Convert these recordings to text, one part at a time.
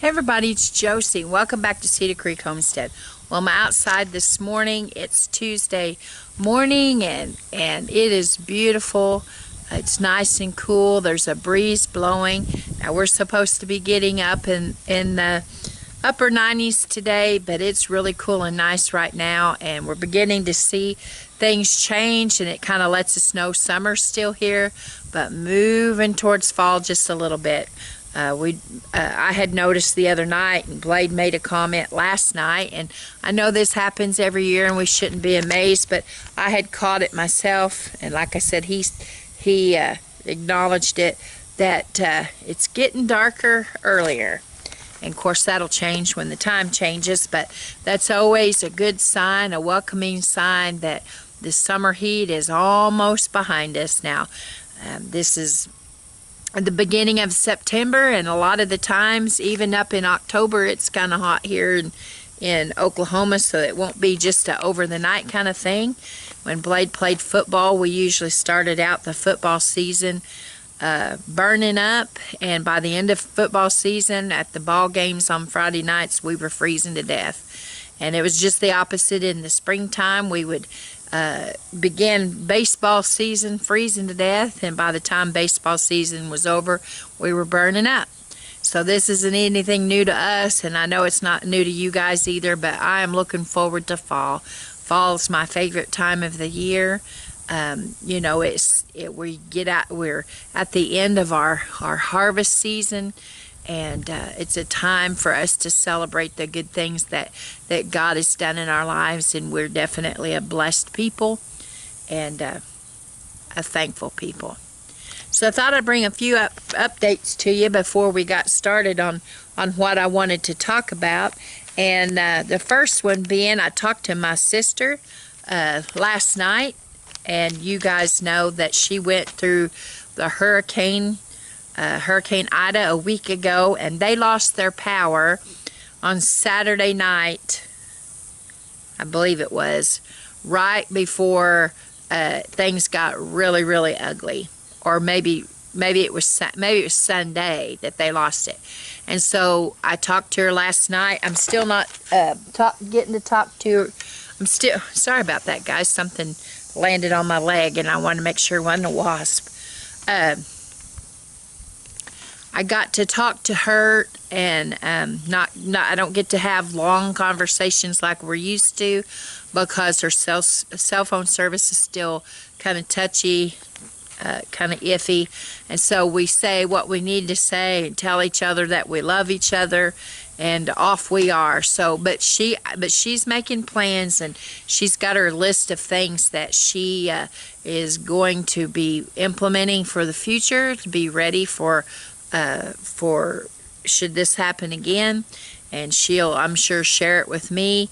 Hey everybody, it's Josie. Welcome back to Cedar Creek Homestead. Well, I'm outside this morning. It's Tuesday morning and it is beautiful. It's nice and cool. There's a breeze blowing. Now we're supposed to be getting up in the upper 90s today, but it's really cool and nice right now, and we're beginning to see things change, and it kind of lets us know summer's still here, but moving towards fall just a little bit. I had noticed the other night, and Blade made a comment last night, and I know this happens every year and we shouldn't be amazed, but I had caught it myself, and like I said, he acknowledged it, that it's getting darker earlier. And of course that'll change when the time changes, but that's always a good sign, a welcoming sign that the summer heat is almost behind us now. This is at the beginning of September, and a lot of the times, even up in October, it's kind of hot here in Oklahoma, so it won't be just a over the night kind of thing. When Blade played football, we usually started out the football season burning up, and by the end of football season, at the ball games on Friday nights, we were freezing to death. And it was just the opposite in the springtime. We would begin baseball season freezing to death, and by the time baseball season was over, we were burning up. So this isn't anything new to us, and I know it's not new to you guys either, but I am looking forward to fall. Fall is my favorite time of the year. You know, we get out, we're at the end of our harvest season, and it's a time for us to celebrate the good things that God has done in our lives, and we're definitely a blessed people and a thankful people. So I thought I'd bring a few updates to you before we got started on what I wanted to talk about. And the first one being, I talked to my sister last night, and you guys know that she went through the Hurricane Ida a week ago, and they lost their power on Saturday night, I believe it was, right before things got really, really ugly. Or maybe it was Sunday that they lost it. And so I talked to her last night. I'm still not getting to talk to her. I'm still sorry about that, guys. Something landed on my leg, and I wanted to make sure it wasn't a wasp. I got to talk to her, and I don't get to have long conversations like we're used to, because her cell phone service is still kind of touchy, kind of iffy, and so we say what we need to say and tell each other that we love each other, and off we are. So but she's making plans, and she's got her list of things that she is going to be implementing for the future, to be ready for should this happen again, and she'll, I'm sure, share it with me.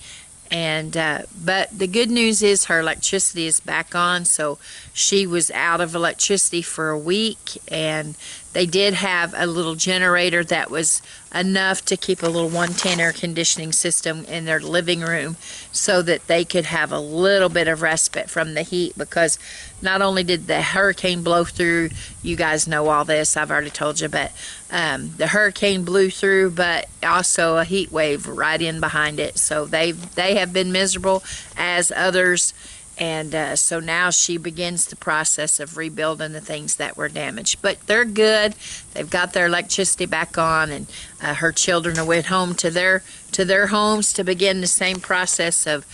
And but the good news is her electricity is back on. So she was out of electricity for a week, and they did have a little generator that was enough to keep a little 110 air conditioning system in their living room, so that they could have a little bit of respite from the heat, because not only did the hurricane blow through, you guys know all this, I've already told you, but the hurricane blew through, but also a heat wave right in behind it. So they have been miserable, as others. And so now she begins the process of rebuilding the things that were damaged. But they're good. They've got their electricity back on, and her children went home to their homes to begin the same process of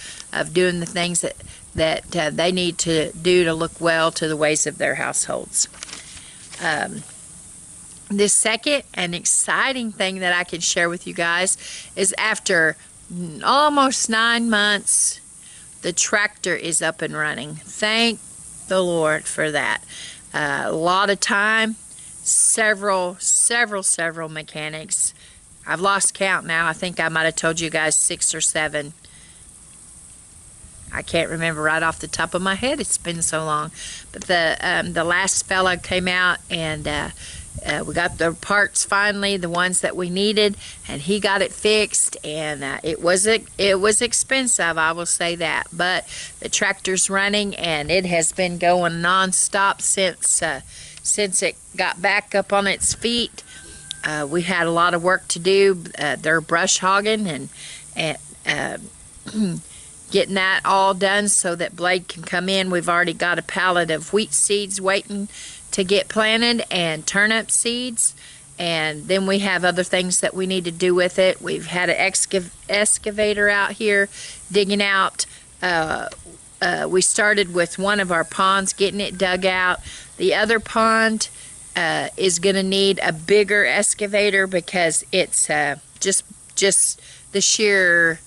doing the things that they need to do to look well to the ways of their households. The second and exciting thing that I can share with you guys is, after almost 9 months, the tractor is up and running. Thank the Lord for that. A lot of time, several mechanics. I've lost count now. I think I might have told you guys 6 or 7. I can't remember right off the top of my head. It's been so long. But the last fella came out, and we got the parts finally, the ones that we needed, and he got it fixed, and it was expensive, I will say that, but the tractor's running, and it has been going non-stop since it got back up on its feet. We had a lot of work to do. They're brush hogging and getting that all done so that Blade can come in. We've already got a pallet of wheat seeds waiting to get planted and turnip seeds, and then we have other things that we need to do with it. We've had an excavator out here digging out. We started with one of our ponds, getting it dug out. The other pond is going to need a bigger excavator because it's just the sheer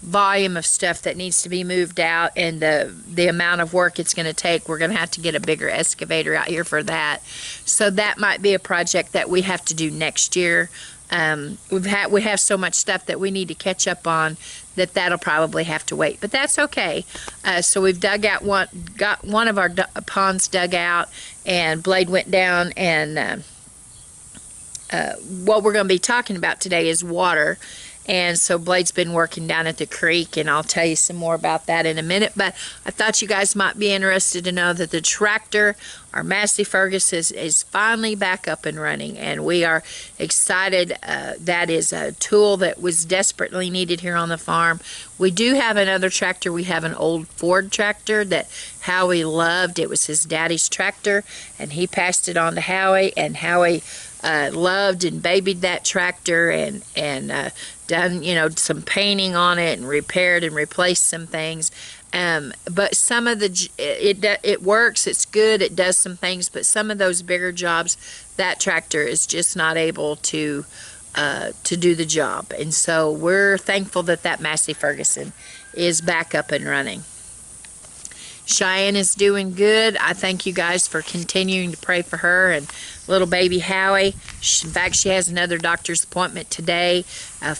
volume of stuff that needs to be moved out and the amount of work it's going to take. We're going to have to get a bigger excavator out here for that. So that might be a project that we have to do next year. We have so much stuff that we need to catch up on that'll probably have to wait, but that's okay. So we've got one of our ponds dug out, and Blade went down, and what we're going to be talking about today is water. And so Blade's been working down at the creek, and I'll tell you some more about that in a minute. But I thought you guys might be interested to know that the tractor, our Josie Ferguson, is finally back up and running, and we are excited. That is a tool that was desperately needed here on the farm. We do have another tractor. We have an old Ford tractor that Howie loved. It was his daddy's tractor, and he passed it on to Howie, and Howie loved and babied that tractor, and done, some painting on it and repaired and replaced some things. But some of it works, it's good, it does some things, but some of those bigger jobs, that tractor is just not able to do the job. And so we're thankful that Josie Ferguson is back up and running. Cheyenne is doing good. I thank you guys for continuing to pray for her and little baby Howie. In fact, she has another doctor's appointment today, a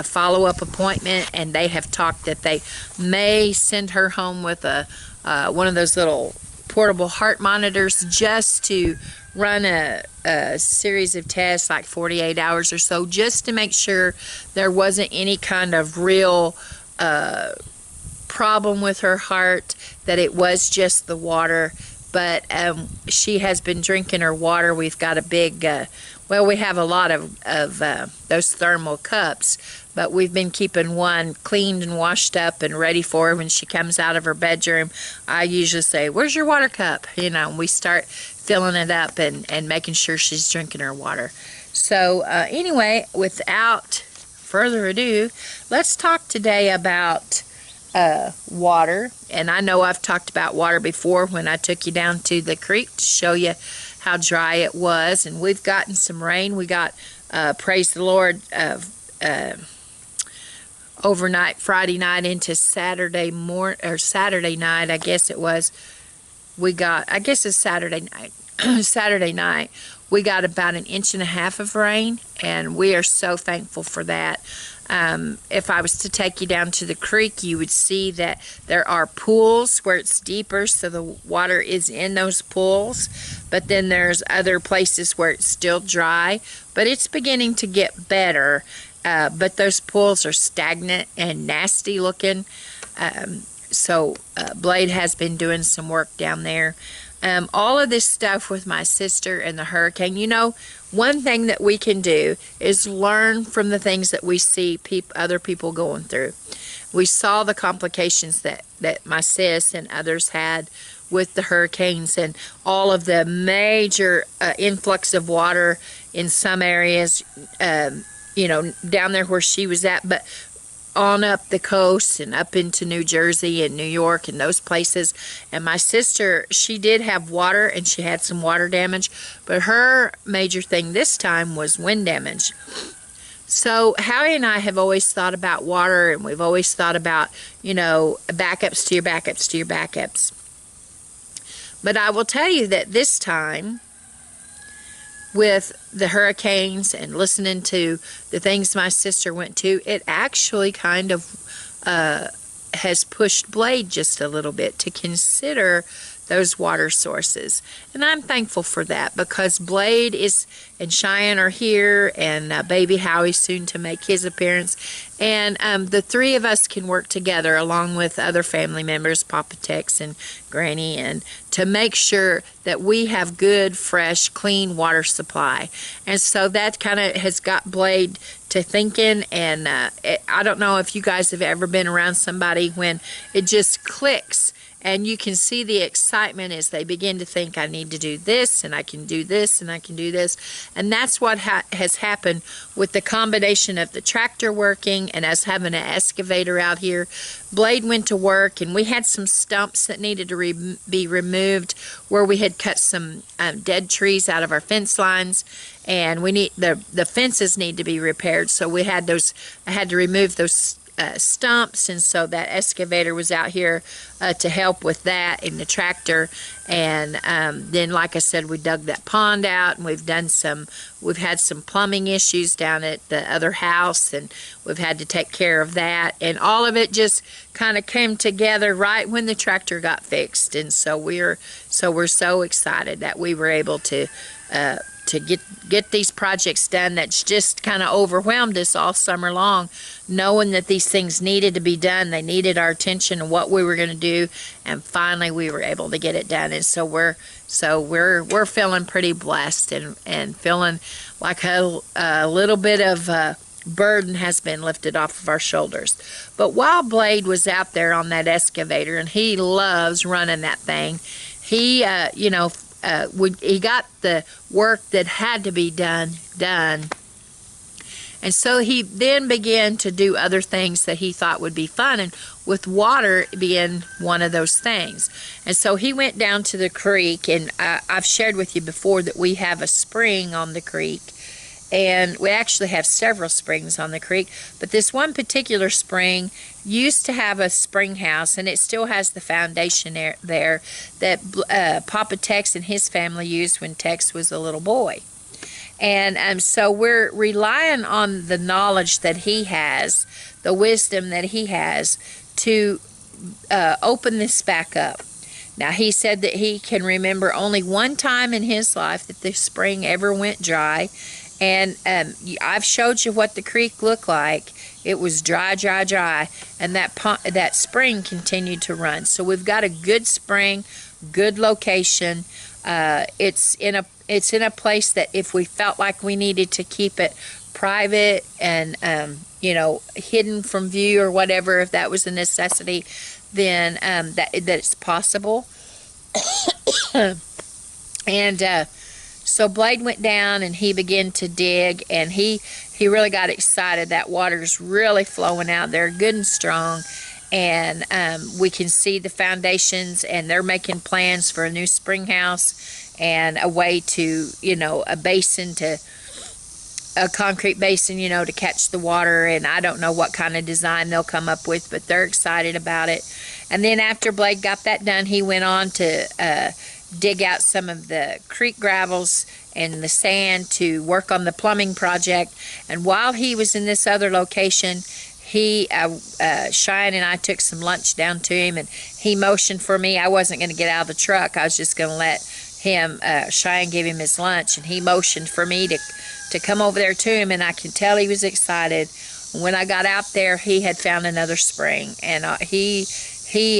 follow-up appointment, and they have talked that they may send her home with one of those little portable heart monitors just to run a series of tests, like 48 hours or so, just to make sure there wasn't any kind of real problem with her heart, that it was just the water. But she has been drinking her water. We've got a big, we have a lot of those thermal cups, but we've been keeping one cleaned and washed up and ready for her when she comes out of her bedroom. I usually say, "Where's your water cup?" And we start filling it up and making sure she's drinking her water. So anyway, without further ado, let's talk today about water. And I know I've talked about water before when I took you down to the creek to show you how dry it was. And we've gotten some rain. We got, praise the Lord, overnight, Friday night into Saturday night, I guess it was. I guess it's Saturday night. Saturday night, we got about 1.5 inches of rain, and we are so thankful for that. If I was to take you down to the creek, you would see that there are pools where it's deeper, so the water is in those pools, but then there's other places where it's still dry, but it's beginning to get better. But those pools are stagnant and nasty looking. So Blade has been doing some work down there. All of this stuff with my sister and the hurricane, one thing that we can do is learn from the things that we see other people going through. We saw the complications that my sis and others had with the hurricanes, and all of the major influx of water in some areas, down there where she was at, but on up the coast and up into New Jersey and New York and those places. And my sister, she did have water, and she had some water damage, but her major thing this time was wind damage. So Howie and I have always thought about water, and we've always thought about, backups to your backups to your backups. But I will tell you that this time, with the hurricanes and listening to the things my sister went to, it actually kind of has pushed Blade just a little bit to consider those water sources. And I'm thankful for that, because Blade and Cheyenne are here, and baby Howie's soon to make his appearance. And the three of us can work together along with other family members, Papa Tex and Granny, and to make sure that we have good, fresh, clean water supply. And so that kind of has got Blade to thinking. And I don't know if you guys have ever been around somebody when it just clicks, and you can see the excitement as they begin to think, I need to do this, and I can do this, and I can do this. And that's what has happened with the combination of the tractor working and us having an excavator out here. Blade went to work, and we had some stumps that needed to be removed where we had cut some dead trees out of our fence lines, and we need the fences need to be repaired. So we had I had to remove those stumps, and so that excavator was out here to help with that in the tractor. And then, like I said, we dug that pond out, and we've had some plumbing issues down at the other house, and we've had to take care of that. And all of it just kind of came together right when the tractor got fixed. And so we're so excited that we were able to get these projects done. That's just kind of overwhelmed us all summer long, knowing that these things needed to be done. They needed our attention and what we were going to do, and finally we were able to get it done. And so we're feeling pretty blessed, and feeling like a little bit of burden has been lifted off of our shoulders. But while Blade was out there on that excavator, and he loves running that thing, he he got the work that had to be done. And so he then began to do other things that he thought would be fun, and with water being one of those things. And so he went down to the creek, and I've shared with you before that we have a spring on the creek, and we actually have several springs on the creek, but this one particular spring used to have a spring house, and it still has the foundation there that Papa Tex and his family used when Tex was a little boy. And so we're relying on the knowledge that he has, the wisdom that he has, to open this back up. Now, he said that he can remember only one time in his life that the spring ever went dry. And I've showed you what the creek looked like. It was dry, and that spring continued to run. So we've got a good spring, good location. It's in a place that if we felt like we needed to keep it private and hidden from view or whatever, if that was a necessity, then that it's possible. And so Blade went down, and he began to dig, and he really got excited. That water's really flowing out there, good and strong. And we can see the foundations, and they're making plans for a new spring house and a way to, a concrete basin, to catch the water. And I don't know what kind of design they'll come up with, but they're excited about it. And then after Blade got that done, he went on to dig out some of the creek gravels and the sand to work on the plumbing project. And while he was in this other location, Cheyenne and I took some lunch down to him, and he motioned for me. I wasn't going to get out of the truck. I was just going to let him, Cheyenne gave him his lunch, and he motioned for me to come over there to him, and I can tell he was excited. When I got out there, he had found another spring, and he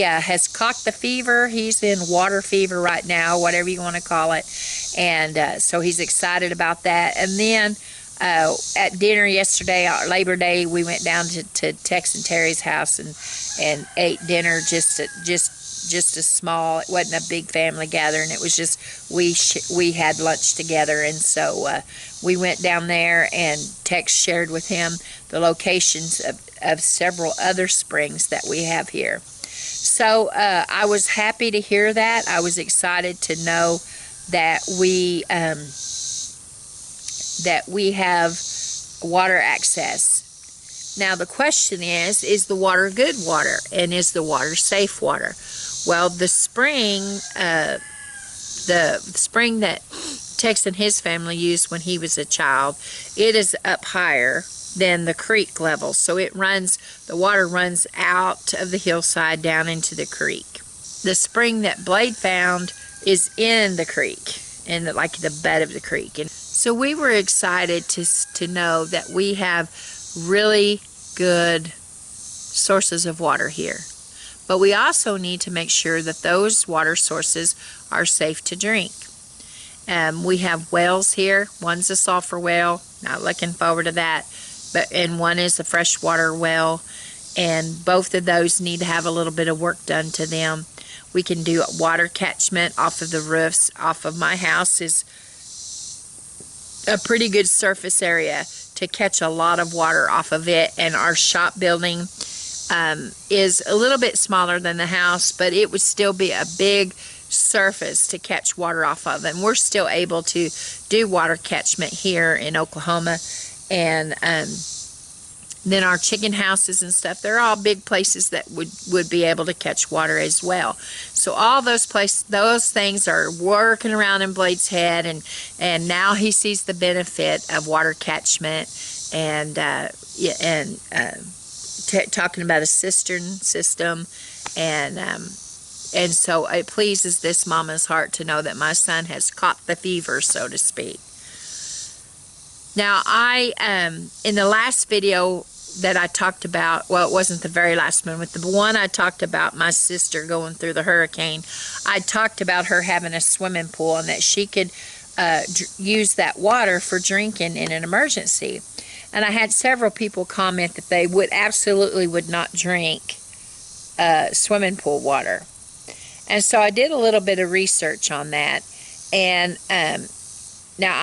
has caught the fever. He's in water fever right now, whatever you want to call it. And so he's excited about that. And then at dinner yesterday, Labor Day, we went down to Tex and Terry's house and ate dinner. Just a small. It wasn't a big family gathering. It was just we had lunch together. And so we went down there, and Tex shared with him the locations of several other springs that we have here. So I was happy to hear that. I was excited to know that we have water access. Now the question is the water good water, and is the water safe water? Well, the spring that Tex and his family used when he was a child, it is up higher than the creek level, so the water runs out of the hillside down into the creek. the spring that Blade found is in the creek, in the, like the bed of the creek. And so we were excited to know that we have really good sources of water here. But we also need to make sure that those water sources are safe to drink. We have wells here. One's a sulfur well, not looking forward to that, and one is a freshwater well, and both of those need to have a little bit of work done to them. We can do water catchment off of the roofs. Off of my house is a pretty good surface area to catch a lot of water off of it, and our shop building is a little bit smaller than the house, but it would still be a big surface to catch water off of, and we're still able to do water catchment here in Oklahoma. And then our chicken houses and stuff, they're all big places that would be able to catch water as well. So all those things are working around in Blade's head, and now he sees the benefit of water catchment, and talking about a cistern system, and so it pleases this mama's heart to know that my son has caught the fever, so to speak. Now, in the last video that I talked about, well, it wasn't the very last one, but the one I talked about my sister going through the hurricane, I talked about her having a swimming pool and that she could use that water for drinking in an emergency. And I had several people comment that they absolutely would not drink swimming pool water. And so I did a little bit of research on that. And now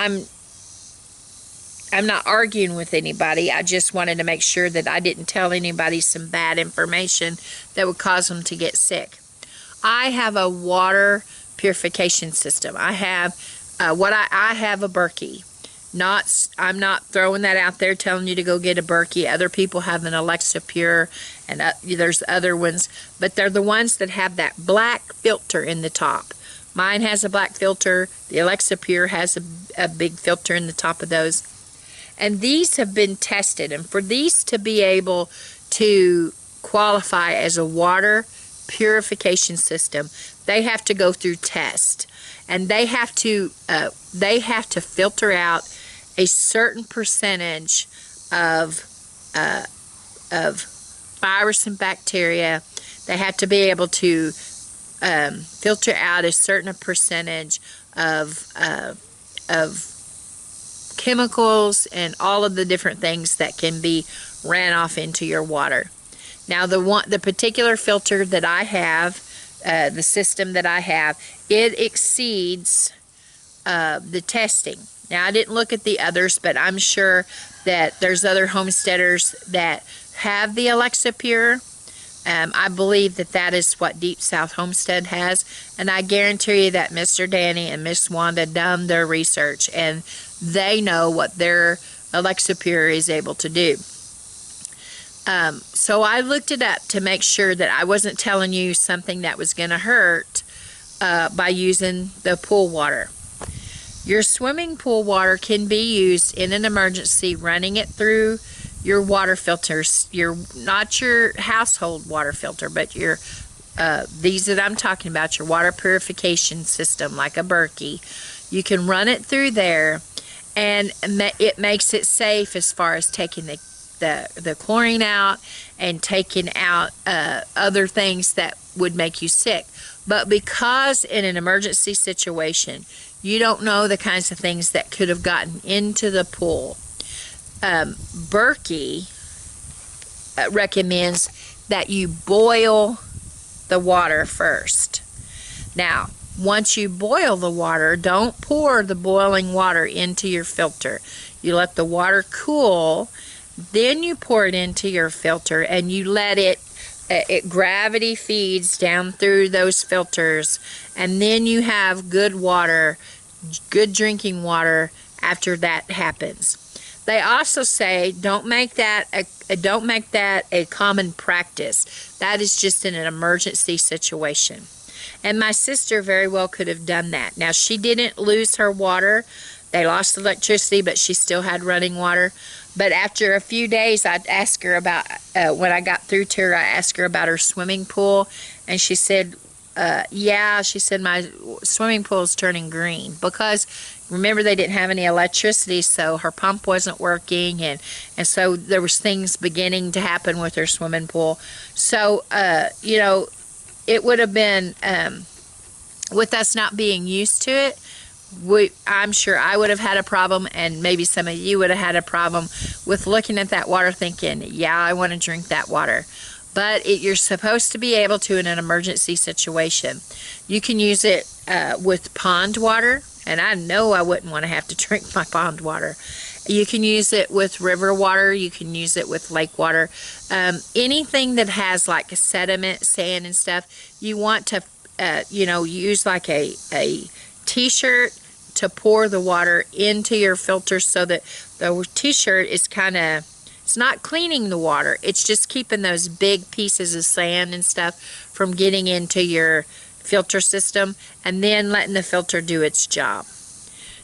I'm not arguing with anybody. I just wanted to make sure that I didn't tell anybody some bad information that would cause them to get sick. I have a water purification system. I have I have a Berkey. I'm not throwing that out there telling you to go get a Berkey. Other people have an Alexa Pure, and there's other ones, but they're the ones that have that black filter in the top. Mine has a black filter. The Alexa Pure has a big filter in the top of those. And these have been tested, and for these to be able to qualify as a water purification system, they have to go through tests, and they have to filter out a certain percentage of virus and bacteria. They have to be able to filter out a certain percentage of chemicals and all of the different things that can be ran off into your water. Now, the particular filter that I have, the system that I have, it exceeds the testing. Now, I didn't look at the others, but I'm sure that there's other homesteaders that have the Alexa Pure. I believe that is what Deep South Homestead has, and I guarantee you that Mr. Danny and Miss Wanda done their research, and they know what their Alexa Pure is able to do. So I looked it up to make sure that I wasn't telling you something that was going to hurt by using the pool water. Your swimming pool water can be used in an emergency, running it through your water filters, not your household water filter, but your these that I'm talking about, your water purification system, like a Berkey. You can run it through there, and it makes it safe as far as taking the chlorine out and taking out other things that would make you sick. But because in an emergency situation, you don't know the kinds of things that could have gotten into the pool, Berkey recommends that you boil the water first. Now, once you boil the water, don't pour the boiling water into your filter. You let the water cool, then you pour it into your filter, and you let it gravity feeds down through those filters, and then you have good water, good drinking water after that happens. They also say don't make that a common practice. That is just in an emergency situation. And my sister very well could have done that. Now, she didn't lose her water. They lost electricity, but she still had running water. But after a few days, I'd ask her about, when I got through to her, I asked her about her swimming pool. And she said, yeah, she said my swimming pool is turning green because remember they didn't have any electricity, so her pump wasn't working, and so there was things beginning to happen with her swimming pool. So, you know, it would have been, with us not being used to it, I'm sure I would have had a problem, and maybe some of you would have had a problem with looking at that water thinking, yeah, I want to drink that water. But you're supposed to be able to in an emergency situation. You can use it with pond water, and I know I wouldn't want to have to drink my pond water. You can use it with river water. You can use it with lake water. Anything that has like a sediment, sand and stuff, you want to, you know, use like a t-shirt to pour the water into your filter so that the t-shirt is kind of, it's not cleaning the water, it's just keeping those big pieces of sand and stuff from getting into your filter system, and then letting the filter do its job.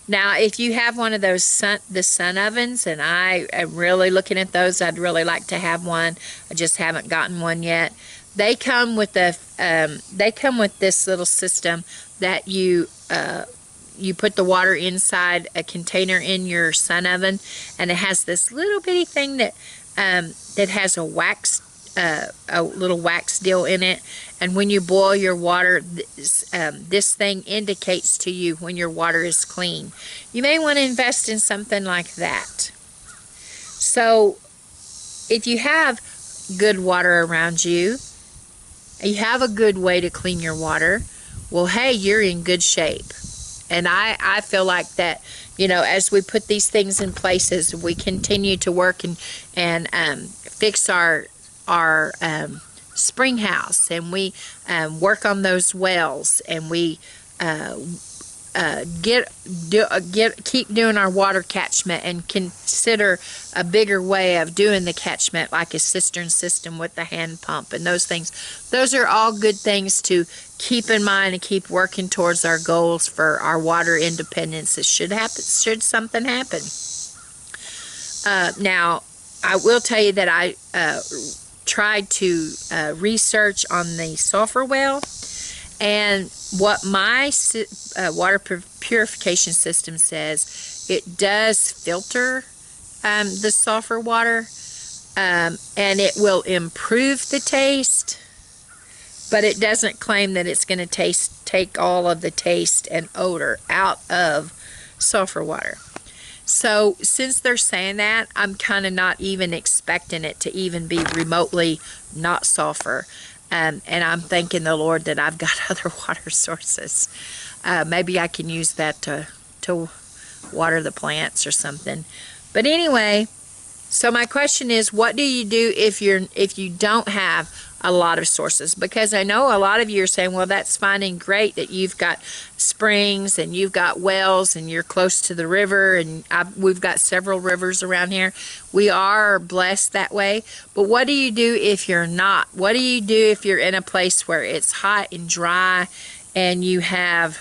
Now, if you have one of those sun ovens, and I am really looking at those, I'd really like to have one. I just haven't gotten one yet. They come with this little system that you put the water inside a container in your sun oven, and it has this little bitty thing that has a little wax deal in it, and when you boil your water, this thing indicates to you when your water is clean. You may want to invest in something like that. So if you have good water around you, you have a good way to clean your water, well, hey, you're in good shape. And I feel like that, you know, as we put these things in places, we continue to work and fix our spring house, and we work on those wells, and we keep doing our water catchment, and consider a bigger way of doing the catchment, like a cistern system with the hand pump and those things. Those are all good things to keep in mind and keep working towards our goals for our water independence. It should happen, should something happen. Now, I will tell you that I tried to research on the sulfur well, and what my water purification system says, it does filter the sulfur water, and it will improve the taste, but it doesn't claim that it's going to take all of the taste and odor out of sulfur water. So since they're saying that, I'm kind of not even expecting it to even be remotely not sulfur. And I'm thanking the Lord that I've got other water sources. Maybe I can use that to water the plants or something. But anyway, so my question is, what do you do if you don't have a lot of sources? Because I know a lot of you are saying, well, that's fine and great that you've got springs and you've got wells and you're close to the river, and we've got several rivers around here. We are blessed that way. But what do you do if you're not? What do you do if you're in a place where it's hot and dry and you have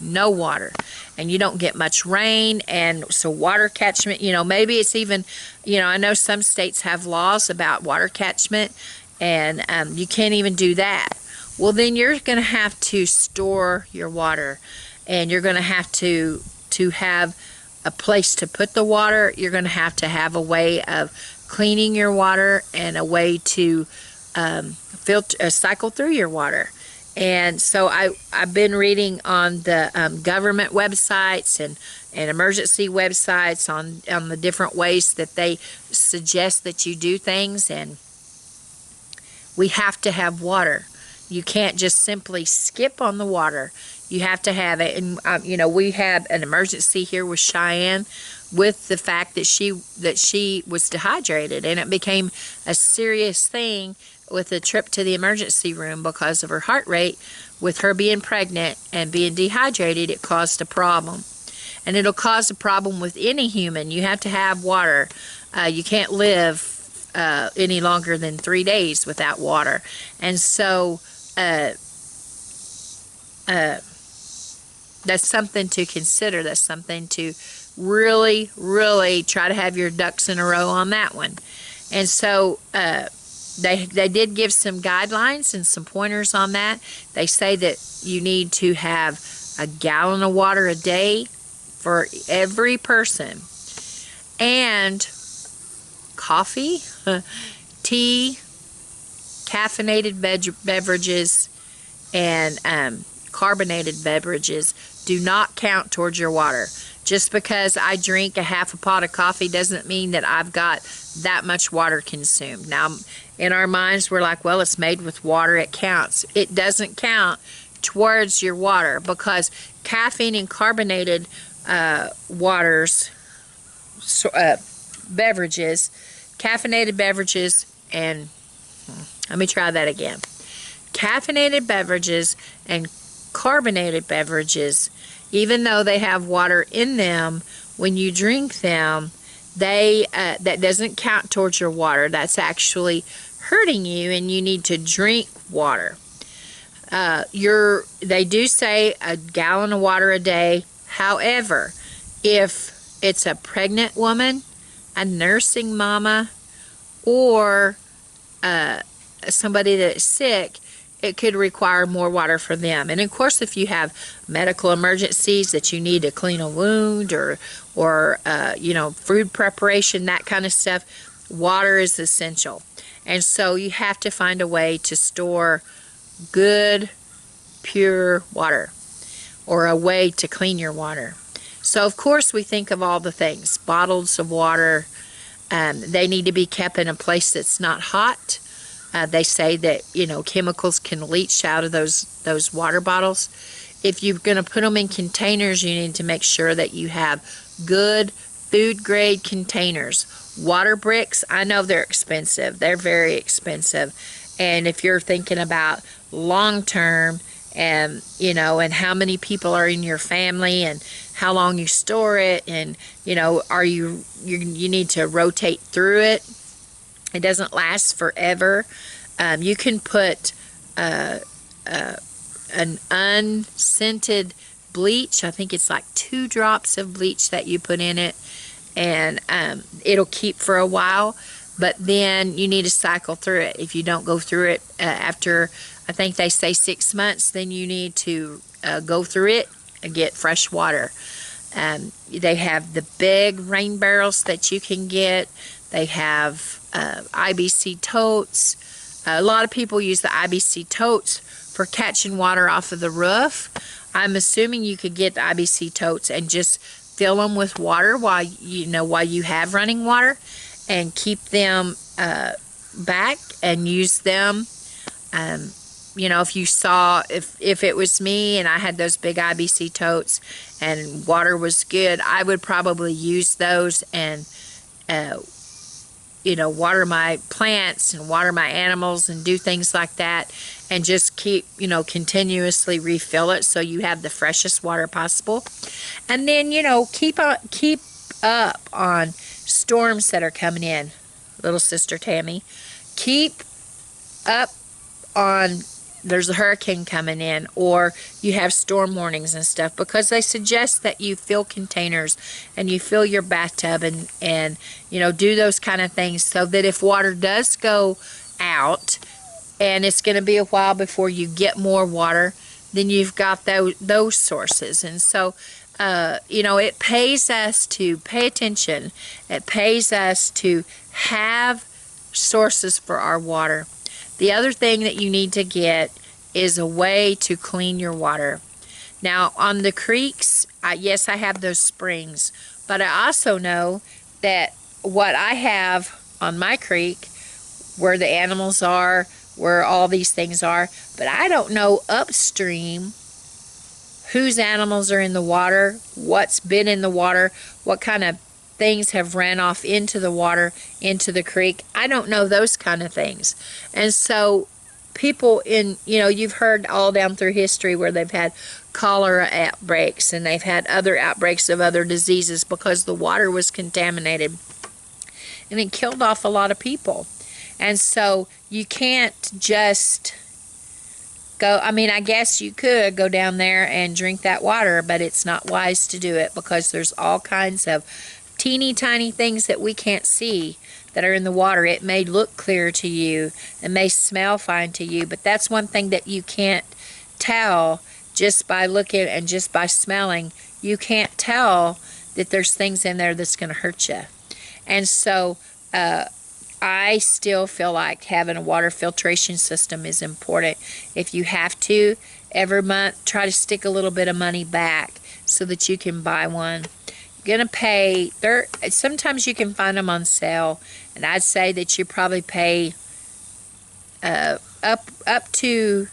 no water and you don't get much rain, and so water catchment, you know, maybe it's even, you know, I know some states have laws about water catchment, and you can't even do that. Well, then you're going to have to store your water, and you're going to have to have a place to put the water. You're going to have a way of cleaning your water and a way to cycle through your water. And so I've been reading on the government websites and emergency websites on the different ways that they suggest that you do things, and we have to have water. You can't just simply skip on the water. You have to have it. And you know, we had an emergency here with Cheyenne with the fact that she was dehydrated, and it became a serious thing with a trip to the emergency room because of her heart rate. With her being pregnant and being dehydrated, it caused a problem. And it'll cause a problem with any human. You have to have water. You can't live any longer than 3 days without water. And so that's something to consider. That's something to really, really try to have your ducks in a row on that one. And so They did give some guidelines and some pointers on that. They say that you need to have a gallon of water a day for every person, and coffee, tea, caffeinated beverages, and carbonated beverages do not count towards your water. Just because I drink a half a pot of coffee doesn't mean that I've got that much water consumed. Now, in our minds, we're like, well, it's made with water, it counts. It doesn't count towards your water, because caffeine and carbonated waters, beverages, caffeinated beverages, and let me try that again. Caffeinated beverages and carbonated beverages, even though they have water in them, when you drink them, that doesn't count towards your water. That's actually hurting you, and you need to drink water. They do say a gallon of water a day. However, if it's a pregnant woman, a nursing mama, or somebody that's sick, it could require more water for them. And of course, if you have medical emergencies that you need to clean a wound, or food preparation, that kind of stuff, water is essential. And so you have to find a way to store good, pure water, or a way to clean your water. So of course we think of all the things. Bottles of water, they need to be kept in a place that's not hot. They say that, chemicals can leach out of those water bottles. If you're going to put them in containers, you need to make sure that you have good food grade containers. Water bricks, I know they're expensive. They're very expensive. And if you're thinking about long term, and how many people are in your family, and how long you store it, and you need to rotate through it. It doesn't last forever. You can put an unscented bleach. I think it's like 2 drops of bleach that you put in it, and it'll keep for a while. But then you need to cycle through it. If you don't go through it after, I think they say 6 months, then you need to go through it and get fresh water. They have the big rain barrels that you can get. They have IBC totes. A lot of people use the IBC totes for catching water off of the roof. I'm assuming you could get the IBC totes and just fill them with water while you have running water, and keep them back and use them. If it was me and I had those big IBC totes and water was good, I would probably use those and water my plants and water my animals and do things like that, and just keep, continuously refill it so you have the freshest water possible. And then, keep up on storms that are coming in, little sister Tammy. Keep up on, there's a hurricane coming in, or you have storm warnings and stuff, because they suggest that you fill containers and you fill your bathtub and do those kind of things, so that if water does go out, and it's going to be a while before you get more water, then you've got those sources. And so it pays us to pay attention. It pays us to have sources for our water. The other thing that you need to get is a way to clean your water. Now, on the creeks, yes, I have those springs, but I also know that what I have on my creek, where the animals are, where all these things are, but I don't know upstream whose animals are in the water, what's been in the water, what kind of things have ran off into the water, into the creek. I don't know those kind of things. And so people you've heard all down through history where they've had cholera outbreaks, and they've had other outbreaks of other diseases because the water was contaminated, and it killed off a lot of people. And so you can't just go, I guess you could go down there and drink that water, but it's not wise to do it, because there's all kinds of teeny tiny things that we can't see that are in the water. It may look clear to you, it may smell fine to you, but that's one thing that you can't tell just by looking and just by smelling. You can't tell that there's things in there that's going to hurt you. And so I still feel like having a water filtration system is important. If you have to, every month, try to stick a little bit of money back so that you can buy one. You're going to pay, sometimes you can find them on sale, and I'd say that you probably pay up to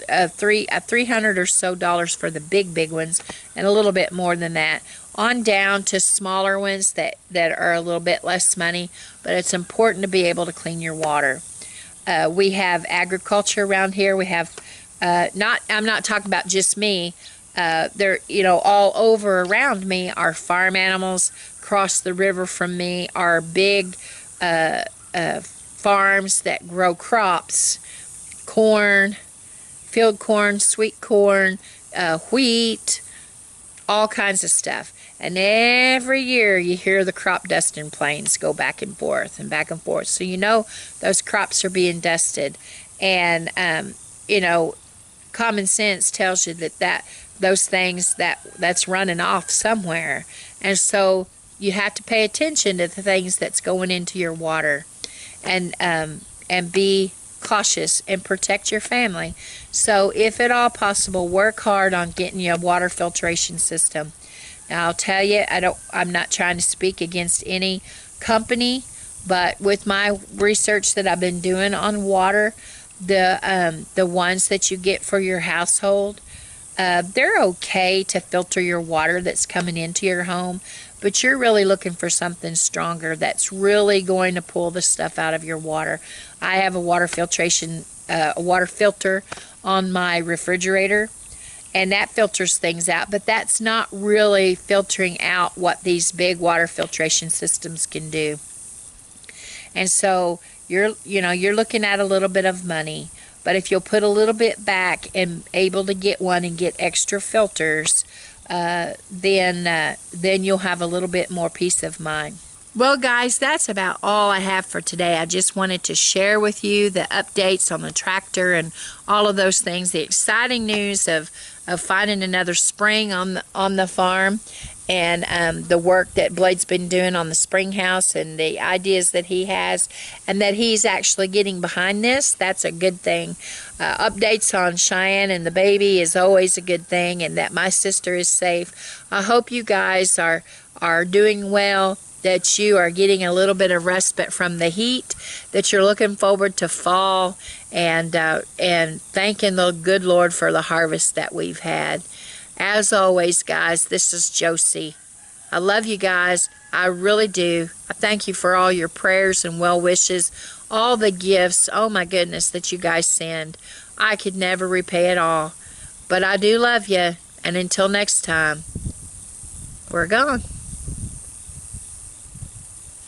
$300 or so for the big ones, and a little bit more than that on down to smaller ones that are a little bit less money. But it's important to be able to clean your water. We have agriculture around here. We have I'm not talking about just me. There, all over around me are farm animals. Across the river from me are big farms that grow crops, corn, field corn, sweet corn, wheat, all kinds of stuff. And every year you hear the crop dusting planes go back and forth and back and forth. So those crops are being dusted. And, common sense tells you that those things, that's running off somewhere. And so you have to pay attention to the things that's going into your water, and be cautious and protect your family. So if at all possible, work hard on getting you a water filtration system. Now I'll tell you, I'm not trying to speak against any company, but with my research that I've been doing on water, the ones that you get for your household, they're okay to filter your water that's coming into your home, but you're really looking for something stronger that's really going to pull the stuff out of your water. I have a water filter on my refrigerator, and that filters things out, but that's not really filtering out what these big water filtration systems can do. And so you're looking at a little bit of money, but if you'll put a little bit back and able to get one and get extra filters, then you'll have a little bit more peace of mind. Well, guys, that's about all I have for today. I just wanted to share with you the updates on the tractor and all of those things, the exciting news of finding another spring on the farm, and the work that Blade's been doing on the spring house and the ideas that he has, and that he's actually getting behind this. That's a good thing. Updates on Cheyenne and the baby is always a good thing, and that my sister is safe. I hope you guys are doing well, that you are getting a little bit of respite from the heat, that you're looking forward to fall, and thanking the good Lord for the harvest that we've had. As always, guys, this is Josie. I love you guys. I really do. I thank you for all your prayers and well wishes, all the gifts, oh my goodness, that you guys send. I could never repay it all. But I do love you. And until next time, we're gone.